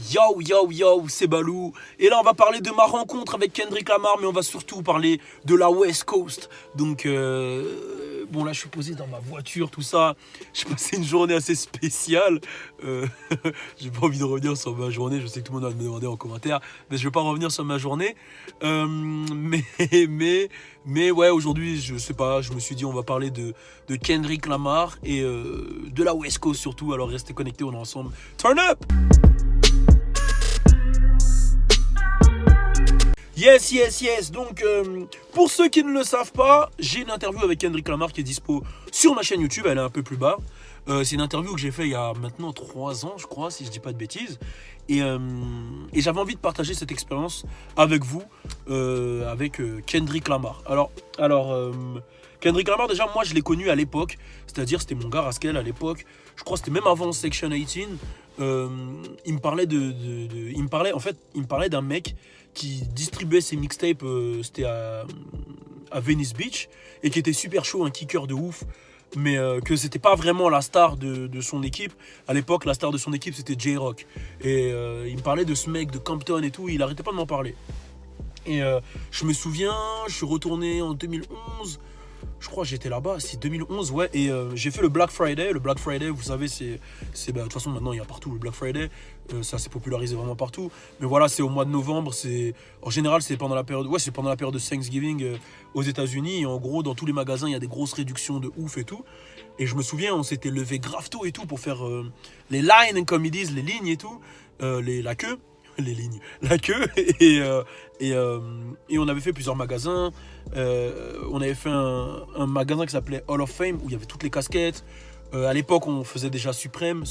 Yo, yo, yo, c'est Balou. Et là, on va parler de ma rencontre avec Kendrick Lamar, mais on va surtout parler de la West Coast. Donc, bon, là, je suis posé dans ma voiture, tout ça. J'ai passé une journée assez spéciale. J'ai pas envie de revenir sur ma journée. Je sais que tout le monde va me demander en commentaire, mais je vais pas revenir sur ma journée. Mais ouais, aujourd'hui, je sais pas, je me suis dit, on va parler de Kendrick Lamar et de la West Coast surtout. Alors, restez connectés, on est ensemble. Turn up! Yes, yes, yes. Donc, pour ceux qui ne le savent pas, j'ai une interview avec Kendrick Lamar qui est dispo sur ma chaîne YouTube. Elle est un peu plus bas. C'est une interview que j'ai fait il y a maintenant 3 ans, je crois, si je dis pas de bêtises. Et j'avais envie de partager cette expérience avec vous, avec Kendrick Lamar. Alors, Kendrick Lamar, déjà, moi, je l'ai connu à l'époque. C'est-à-dire, c'était mon gars Rascal à l'époque. Je crois que c'était même avant Section 18. Il me parlait d'un mec qui distribuait ses mixtapes, c'était à Venice Beach, et qui était super chaud, un kicker de ouf, mais que c'était pas vraiment la star de son équipe. À l'époque, la star de son équipe, c'était J-Rock. Et il me parlait de ce mec de Compton et tout, il arrêtait pas de m'en parler. Et je me souviens, je suis retourné en 2011, je crois que j'étais là-bas, c'est 2011, ouais, et j'ai fait le Black Friday. Le Black Friday, vous savez, c'est de toute façon, maintenant, il y a partout le Black Friday, ça s'est popularisé vraiment partout, mais voilà, c'est au mois de novembre, en général, c'est pendant la période de Thanksgiving aux États-Unis, et en gros, dans tous les magasins, il y a des grosses réductions de ouf et tout, et je me souviens, on s'était levé grave tôt et tout pour faire les lines, comme ils disent, les lignes et tout, la queue, et on avait fait plusieurs magasins. On avait fait un magasin qui s'appelait Hall of Fame où il y avait toutes les casquettes. À l'époque, on faisait déjà Supreme,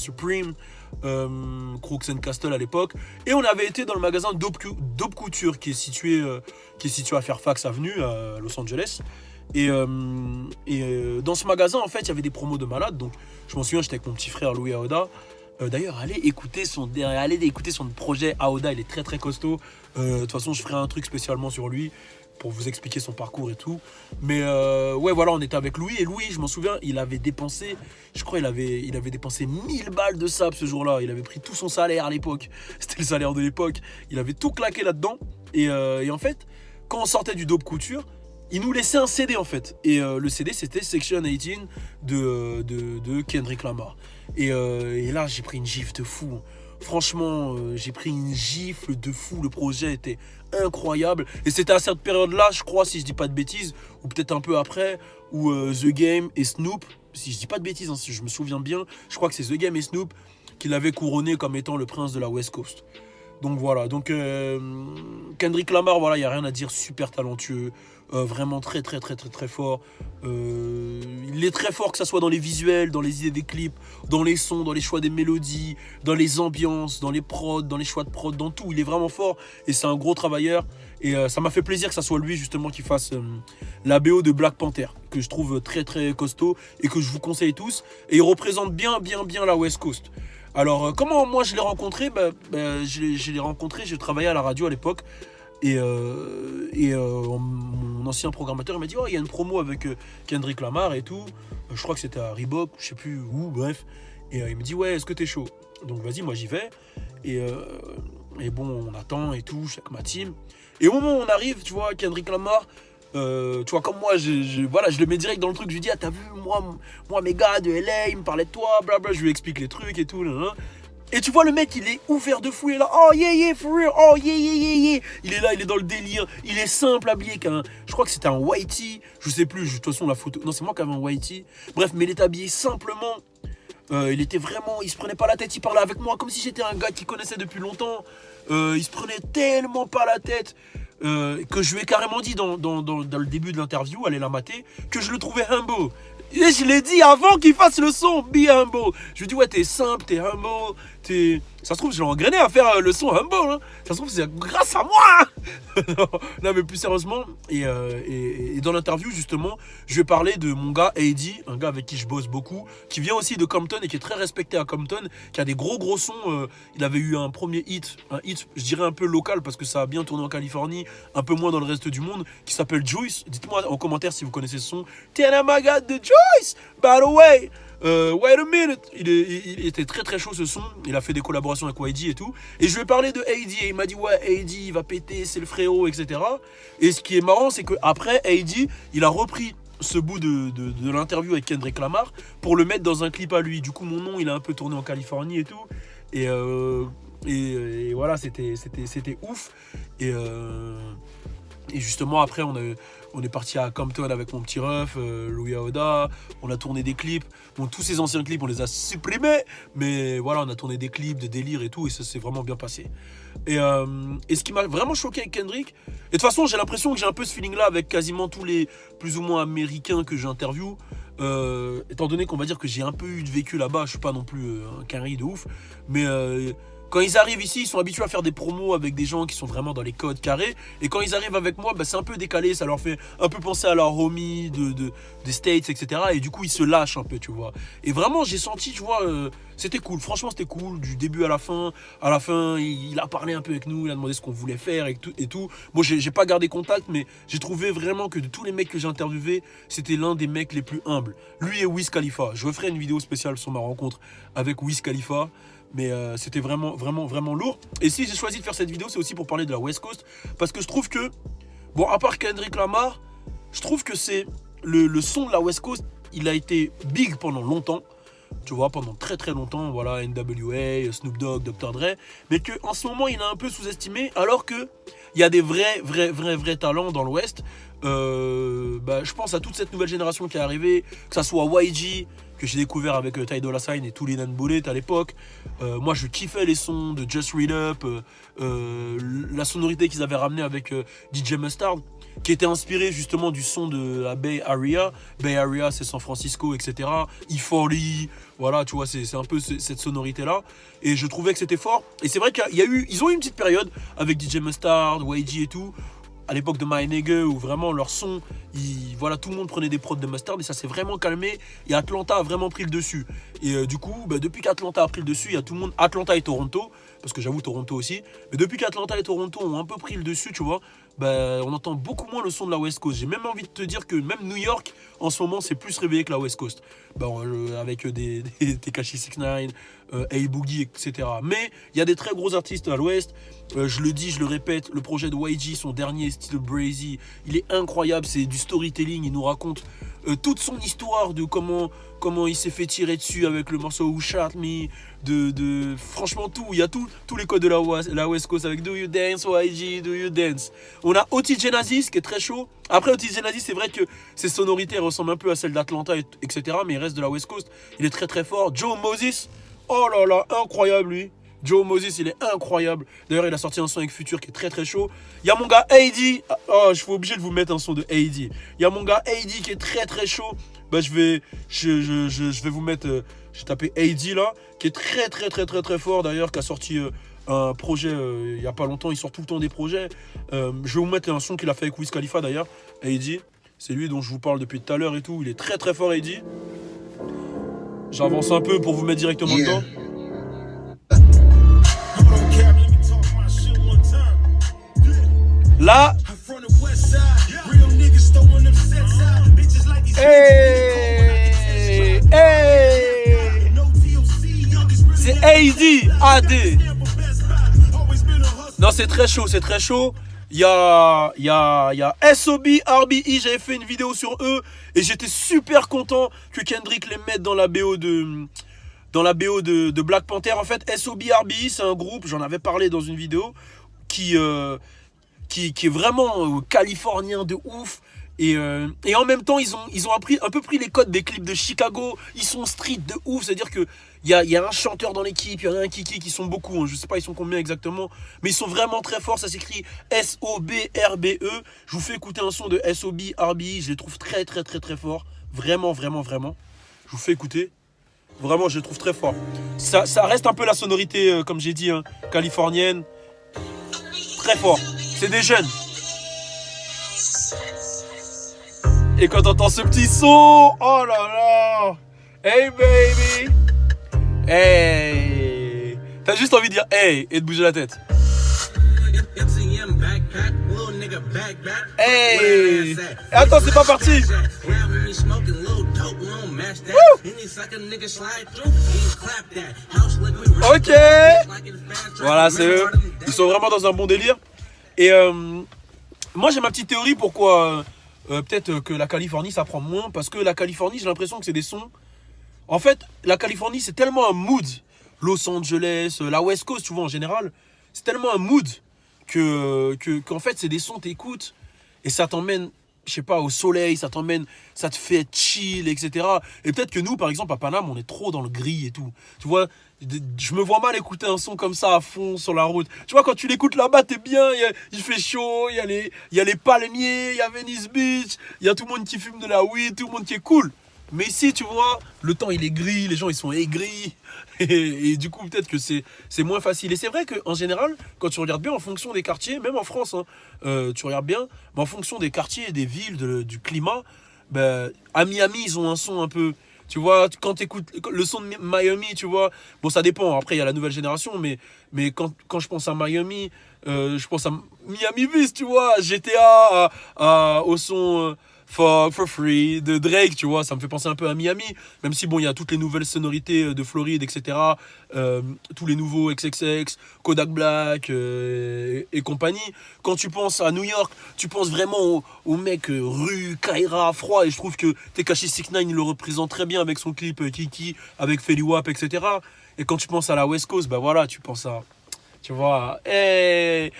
Crooks and Castle à l'époque, et on avait été dans le magasin Dope Couture qui est situé à Fairfax Avenue à Los Angeles. Et dans ce magasin, en fait, il y avait des promos de malades. Donc, je m'en souviens, j'étais avec mon petit frère Louis Aoda. D'ailleurs, allez écouter son projet Aoda, il est très très costaud. De toute façon, je ferai un truc spécialement sur lui pour vous expliquer son parcours et tout. Mais ouais, voilà, on était avec Louis. Et Louis, je m'en souviens, il avait dépensé, je crois, il avait dépensé 1000 balles de sable ce jour-là. Il avait pris tout son salaire à l'époque. C'était le salaire de l'époque. Il avait tout claqué là-dedans. Et en fait, quand on sortait du Dope Couture, il nous laissait un CD en fait. Et le CD, c'était Section 18 de Kendrick Lamar. Et là, j'ai pris une gifle de fou. Franchement, j'ai pris une gifle de fou. Le projet était incroyable. Et c'était à cette période-là, je crois, si je dis pas de bêtises, ou peut-être un peu après, où The Game et Snoop, si je dis pas de bêtises, hein, si je me souviens bien, je crois que c'est The Game et Snoop qui l'avaient couronné comme étant le prince de la West Coast. Donc voilà, Kendrick Lamar, voilà, il n'y a rien à dire, super talentueux, vraiment très très très très très fort. Il est très fort, que ce soit dans les visuels, dans les idées des clips, dans les sons, dans les choix des mélodies, dans les ambiances, dans les prods, dans les choix de prod, dans tout. Il est vraiment fort et c'est un gros travailleur. Et ça m'a fait plaisir que ça soit lui justement qui fasse la BO de Black Panther, que je trouve très très costaud et que je vous conseille tous. Et il représente bien la West Coast. Alors, comment moi je l'ai rencontré, je l'ai rencontré, j'ai travaillé à la radio à l'époque. Et mon ancien programmateur il m'a dit il y a une promo avec Kendrick Lamar et tout. Je crois que c'était à Reebok, je sais plus où, bref. Et il me dit est-ce que t'es chaud? Donc vas-y, moi j'y vais. Et bon, on attend et tout, chaque ma team. Et au moment où on arrive, tu vois, Kendrick Lamar, tu vois, comme moi, je le mets direct dans le truc. Je lui dis t'as vu, moi mes gars de LA, ils me parlaient de toi, blabla. Je lui explique les trucs et tout. Là. Et tu vois, le mec, il est ouvert de fou. Il est là, oh yeah, for real, oh yeah. Il est là, il est dans le délire. Il est simple, habillé qu'un. Je crois que c'était un whitey. Je sais plus, de toute façon, la photo. Non, c'est moi qui avais un whitey. Bref, mais il est habillé simplement. Il était vraiment. Il se prenait pas la tête. Il parlait avec moi comme si j'étais un gars qu'il connaissait depuis longtemps. Il se prenait tellement pas la tête. Que je lui ai carrément dit dans le début de l'interview, allez la mater, que je le trouvais humble. Et je l'ai dit avant qu'il fasse le son, be humble. Je lui dis t'es simple, t'es humble, ça se trouve, je l'ai engrainé à faire le son humble. Hein. Ça se trouve, c'est grâce à moi. Non, mais plus sérieusement, et dans l'interview, justement, je vais parler de mon gars AD, un gars avec qui je bosse beaucoup, qui vient aussi de Compton et qui est très respecté à Compton, qui a des gros sons. Il avait eu un premier hit, je dirais un peu local, parce que ça a bien tourné en Californie, un peu moins dans le reste du monde, qui s'appelle Juice. Dites-moi en commentaire si vous connaissez ce son. Tell him I got the Juice, by the way. Wait a minute. Il était très très chaud ce son. Il a fait des collaborations avec YG et tout. Et je lui ai parlé de AD. Et il m'a dit, ouais, AD, il va péter, c'est le frérot, etc. Et ce qui est marrant, c'est qu'après, AD, il a repris ce bout de l'interview avec Kendrick Lamar pour le mettre dans un clip à lui. Du coup, mon nom, il a un peu tourné en Californie et tout. Et voilà, c'était ouf. Et justement, après, on est parti à Compton avec mon petit ref, Louis Aoda. On a tourné des clips. Bon, tous ces anciens clips, on les a supprimés. Mais voilà, on a tourné des clips, des délires et tout. Et ça s'est vraiment bien passé. Et ce qui m'a vraiment choqué avec Kendrick, et de toute façon, j'ai l'impression que j'ai un peu ce feeling-là avec quasiment tous les plus ou moins américains que j'interviewe. Étant donné qu'on va dire que j'ai un peu eu de vécu là-bas, je suis pas non plus un carré de ouf. Mais quand ils arrivent ici, ils sont habitués à faire des promos avec des gens qui sont vraiment dans les codes carrés. Et quand ils arrivent avec moi, bah, c'est un peu décalé. Ça leur fait un peu penser à leur homie des States, etc. Et du coup, ils se lâchent un peu, tu vois. Et vraiment, j'ai senti, tu vois, c'était cool. Franchement, c'était cool. Du début à la fin. À la fin, il a parlé un peu avec nous. Il a demandé ce qu'on voulait faire et tout. Moi, j'ai pas gardé contact, mais j'ai trouvé vraiment que de tous les mecs que j'ai interviewés, c'était l'un des mecs les plus humbles. Lui et Wiz Khalifa. Je referai une vidéo spéciale sur ma rencontre avec Wiz Khalifa. Mais c'était vraiment, vraiment, vraiment lourd. Et si j'ai choisi de faire cette vidéo, c'est aussi pour parler de la West Coast. Parce que je trouve que, bon, à part Kendrick Lamar, je trouve que c'est le son de la West Coast, il a été big pendant longtemps. Tu vois, pendant très très longtemps, voilà, NWA, Snoop Dogg, Dr. Dre. Mais qu'en ce moment, il est un peu sous-estimé. Alors qu'il y a des vrais talents dans l'Ouest. Je pense à toute cette nouvelle génération qui est arrivée. Que ça soit YG, que j'ai découvert avec Ty Dolla $ign et Tulinan Bullet à l'époque. Moi, je kiffais les sons de Just Read Up, la sonorité qu'ils avaient ramenée avec DJ Mustard, qui était inspiré justement du son de la Bay Area. Bay Area, c'est San Francisco, etc. E40, voilà, tu vois, c'est un peu cette sonorité-là. Et je trouvais que c'était fort. Et c'est vrai qu'ils ont eu une petite période avec DJ Mustard, YG et tout, à l'époque de My Nigga, où vraiment leur son, voilà, tout le monde prenait des prods de Mustard et ça s'est vraiment calmé et Atlanta a vraiment pris le dessus. Et du coup, depuis qu'Atlanta a pris le dessus, il y a tout le monde, Atlanta et Toronto, parce que j'avoue Toronto aussi, mais depuis qu'Atlanta et Toronto ont un peu pris le dessus, tu vois, on entend beaucoup moins le son de la West Coast. J'ai même envie de te dire que même New York, en ce moment, c'est plus réveillé que la West Coast. Avec des Tekashi 69, A-Boogie, etc. Mais il y a des très gros artistes à l'Ouest. Je le dis, je le répète, le projet de YG, son dernier, Still Brazy, il est incroyable, c'est du storytelling, il nous raconte toute son histoire de comment il s'est fait tirer dessus avec le morceau Who Shot Me, franchement tout, il y a tous les codes de la West Coast avec Do You Dance, YG, Do You Dance. On a Oti Genesis qui est très chaud. Après Oti Genesis, c'est vrai que ses sonorités ressemblent un peu à celles d'Atlanta, etc. Mais il reste de la West Coast, il est très très fort. Joe Moses, oh là là, incroyable lui. Joe Moses, il est incroyable. D'ailleurs, il a sorti un son avec Future qui est très très chaud. Il y a mon gars AD. Oh, je suis obligé de vous mettre un son de AD. Il y a mon gars AD qui est très très chaud. Je vais vous mettre. J'ai tapé AD là, qui est très très très très très fort d'ailleurs, qui a sorti un projet il y a pas longtemps. Il sort tout le temps des projets. Je vais vous mettre un son qu'il a fait avec Wiz Khalifa d'ailleurs. AD, c'est lui dont je vous parle depuis tout à l'heure et tout. Il est très très fort AD. J'avance un peu pour vous mettre directement dedans. Là, c'est AD. Non, c'est très chaud, c'est très chaud. Il y a SOB, RBE, j'avais fait une vidéo sur eux et j'étais super content que Kendrick les mette dans la BO de Black Panther. En fait, SOB, RBE, c'est un groupe, j'en avais parlé dans une vidéo, qui est vraiment californien de ouf. Et en même temps, ils ont un peu pris les codes des clips de Chicago. Ils sont street de ouf. C'est-à-dire qu'il y a un chanteur dans l'équipe, il y en a un Kiki, qui sont beaucoup. Je sais pas, ils sont combien exactement. Mais ils sont vraiment très forts. Ça s'écrit SOBRBE. Je vous fais écouter un son de SOB RBE. Je les trouve très, très, très, très forts. Vraiment, vraiment, vraiment. Je vous fais écouter. Vraiment, je les trouve très forts. Ça reste un peu la sonorité, comme j'ai dit, californienne. Très fort. C'est des jeunes. Et quand t'entends ce petit son, oh là là, hey baby, hey, t'as juste envie de dire hey et de bouger la tête. Hey, attends, c'est pas parti. Ok. Voilà, c'est eux. Ils sont vraiment dans un bon délire. Et moi, j'ai ma petite théorie pourquoi peut-être que la Californie, ça prend moins. Parce que la Californie, j'ai l'impression que c'est des sons... En fait, la Californie, c'est tellement un mood. Los Angeles, la West Coast, tu vois, en général. C'est tellement un mood qu'en fait, c'est des sons, t'écoutes. Et ça t'emmène, je sais pas, au soleil, ça t'emmène, ça te fait chill, etc. Et peut-être que nous, par exemple, à Paname, on est trop dans le gris et tout. Tu vois, je me vois mal écouter un son comme ça à fond sur la route. Tu vois, quand tu l'écoutes là-bas, t'es bien, il fait chaud, il y a les palmiers, il y a Venice Beach, il y a tout le monde qui fume de la weed, tout le monde qui est cool. Mais ici, tu vois, le temps, il est gris, les gens, ils sont aigris. Et du coup, peut-être que c'est moins facile. Et c'est vrai qu'en général, quand tu regardes bien en fonction des quartiers, même en France, hein, tu regardes bien, mais en fonction des quartiers, des villes, du climat, ben, à Miami, ils ont un son un peu... Tu vois, quand tu écoutes le son de Miami, tu vois, bon, ça dépend. Après, il y a la nouvelle génération, mais quand je pense à Miami, je pense à Miami Vice, tu vois, GTA, au son... Fuck for Free de Drake, tu vois, ça me fait penser un peu à Miami, même si bon, il y a toutes les nouvelles sonorités de Floride, etc. Tous les nouveaux XXX, Kodak Black et compagnie. Quand tu penses à New York, tu penses vraiment au mec rue, Kaira, froid, et je trouve que Tekashi 69 il le représente très bien avec son clip Kiki, avec Feli Wap, etc. Et quand tu penses à la West Coast, ben voilà, tu penses à, tu vois, hey,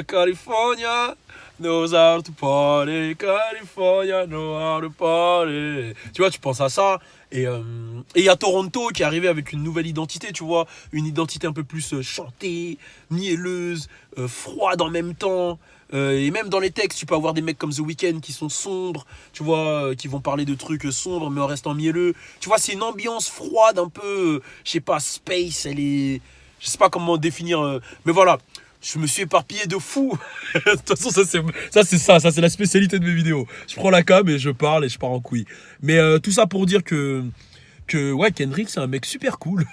California knows how to party, California knows how to party. Tu vois, tu penses à ça. Et il y a Toronto qui est arrivé avec une nouvelle identité, tu vois. Une identité un peu plus chantée, mielleuse, froide en même temps. Et même dans les textes, tu peux avoir des mecs comme The Weeknd qui sont sombres, tu vois, qui vont parler de trucs sombres mais en restant mielleux. Tu vois, c'est une ambiance froide un peu, je sais pas, space, elle est... Je sais pas comment définir, mais voilà. Je me suis éparpillé de fou. De toute façon, ça c'est la spécialité de mes vidéos. Je prends la cam et je parle et je pars en couille. Mais tout ça pour dire que ouais, Kendrick, c'est un mec super cool.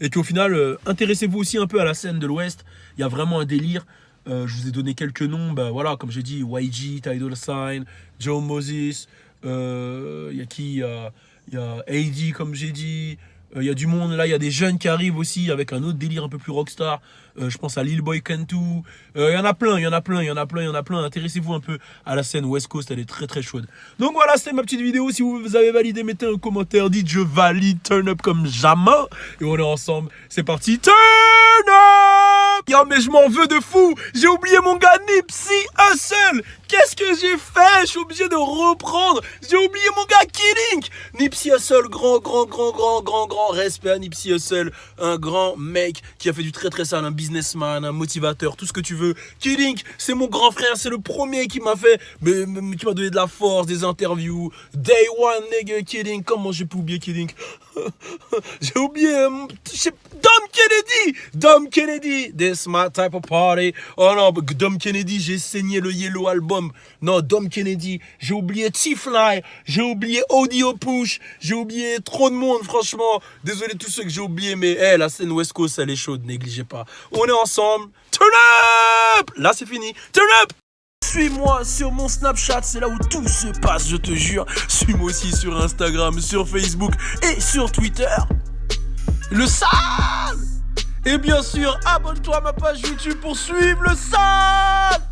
et qu'au final, intéressez-vous aussi un peu à la scène de l'Ouest. Il y a vraiment un délire. Je vous ai donné quelques noms. Ben, voilà, comme j'ai dit, YG, Ty Dolla $ign, Joe Moses. Il y a qui? Il y a AD, comme j'ai dit. Il y a du monde là, il y a des jeunes qui arrivent aussi avec un autre délire un peu plus rockstar. Je pense à Lil Boy Cantu. Il y en a plein. Intéressez-vous un peu à la scène West Coast, elle est très très chaude. Donc voilà, c'était ma petite vidéo. Si vous avez validé, mettez un commentaire, dites je valide, turn up comme jamais. Et on est ensemble. C'est parti, turn up! Yo, mais je m'en veux de fou. J'ai oublié mon gars Nipsey Hussle. Qu'est-ce que j'ai fait? Je suis obligé de reprendre. J'ai oublié mon gars Kid Ink. Nipsey Hussle, grand respect à Nipsey Hussle. Un grand mec qui a fait du très sale, un businessman, un motivateur, tout ce que tu veux. Kid Ink, c'est mon grand frère, c'est le premier qui m'a fait, qui m'a donné de la force, des interviews. Day one, nigga, Kid Ink. Comment j'ai pu oublier Kid Ink? J'ai oublié Dom Kennedy. This my type of party. Oh non, Dom Kennedy, j'ai saigné le Yellow Album. Non, Dom Kennedy. J'ai oublié T-Fly. J'ai oublié Audio Push. J'ai oublié trop de monde, franchement. Désolé tous ceux que j'ai oubliés, mais la scène West Coast, elle est chaude, négligez pas. On est ensemble. Turn up! Là, c'est fini. Turn up! Suis-moi sur mon Snapchat, c'est là où tout se passe, je te jure. Suis-moi aussi sur Instagram, sur Facebook et sur Twitter. Le sale! Et bien sûr, abonne-toi à ma page YouTube pour suivre le sale!